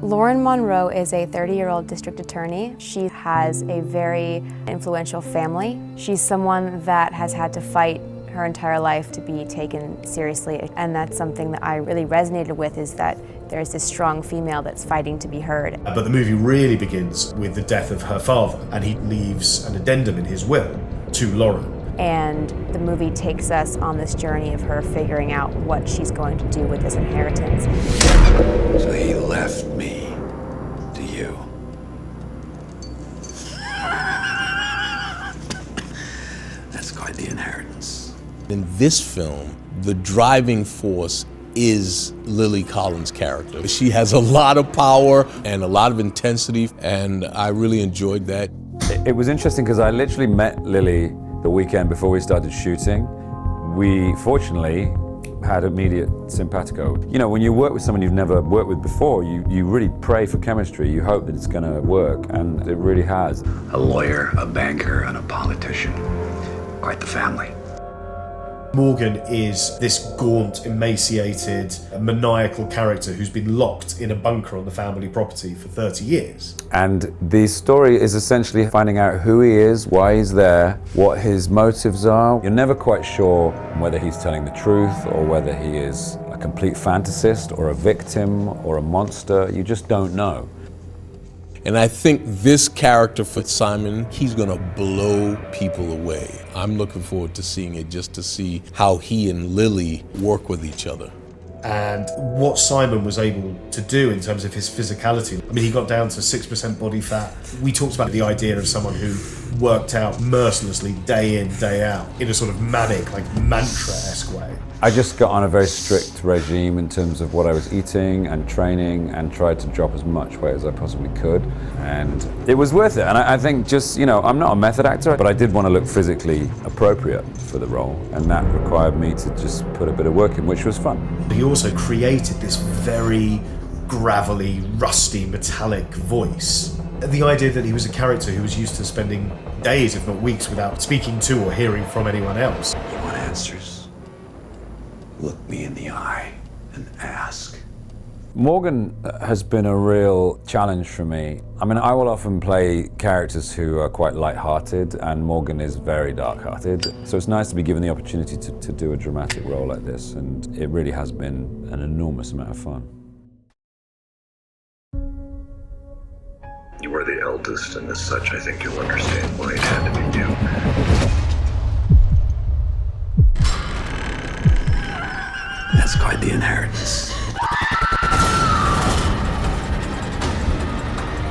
Lauren Monroe is a 30-year-old district attorney. She has a very influential family. She's someone that has had to fight her entire life to be taken seriously, and that's something that I really resonated with, is that there's this strong female that's fighting to be heard. But the movie really begins with the death of her father, and he leaves an addendum in his will to Lauren. And the movie takes us on this journey of her figuring out what she's going to do with this inheritance. So he left me to you. That's quite the inheritance. In this film, the driving force is Lily Collins' character. She has a lot of power and a lot of intensity, and I really enjoyed that. It was interesting because I literally met Lily the weekend before we started shooting. We fortunately had immediate simpatico. You know, when you work with someone you've never worked with before, you really pray for chemistry. You hope that it's going to work, and it really has. A lawyer, a banker, and a politician. Quite the family. Morgan is this gaunt, emaciated, maniacal character who's been locked in a bunker on the family property for 30 years. And the story is essentially finding out who he is, why he's there, what his motives are. You're never quite sure whether he's telling the truth or whether he is a complete fantasist or a victim or a monster. You just don't know. And I think this character for Simon, he's gonna blow people away. I'm looking forward to seeing it, just to see how he and Lily work with each other. And what Simon was able to do in terms of his physicality. I mean, he got down to 6% body fat. We talked about the idea of someone who worked out mercilessly day in, day out, in a sort of manic, like mantra-esque way. I just got on a very strict regime in terms of what I was eating and training, and tried to drop as much weight as I possibly could. And it was worth it. And I think just, you know, I'm not a method actor, but I did want to look physically appropriate for the role. And that required me to just put a bit of work in, which was fun. He also created this very gravelly, rusty, metallic voice. The idea that he was a character who was used to spending days, if not weeks, without speaking to or hearing from anyone else. You want answers? Look me in the eye and ask. Morgan has been a real challenge for me. I mean, I will often play characters who are quite light-hearted, and Morgan is very dark-hearted. So it's nice to be given the opportunity to do a dramatic role like this, and it really has been an enormous amount of fun. You are the eldest, and as such, I think you'll understand why it had to be you. That's quite the inheritance.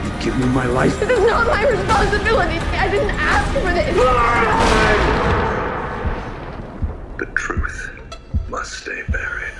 You give me my life. This is not my responsibility. I didn't ask for this. The truth must stay buried.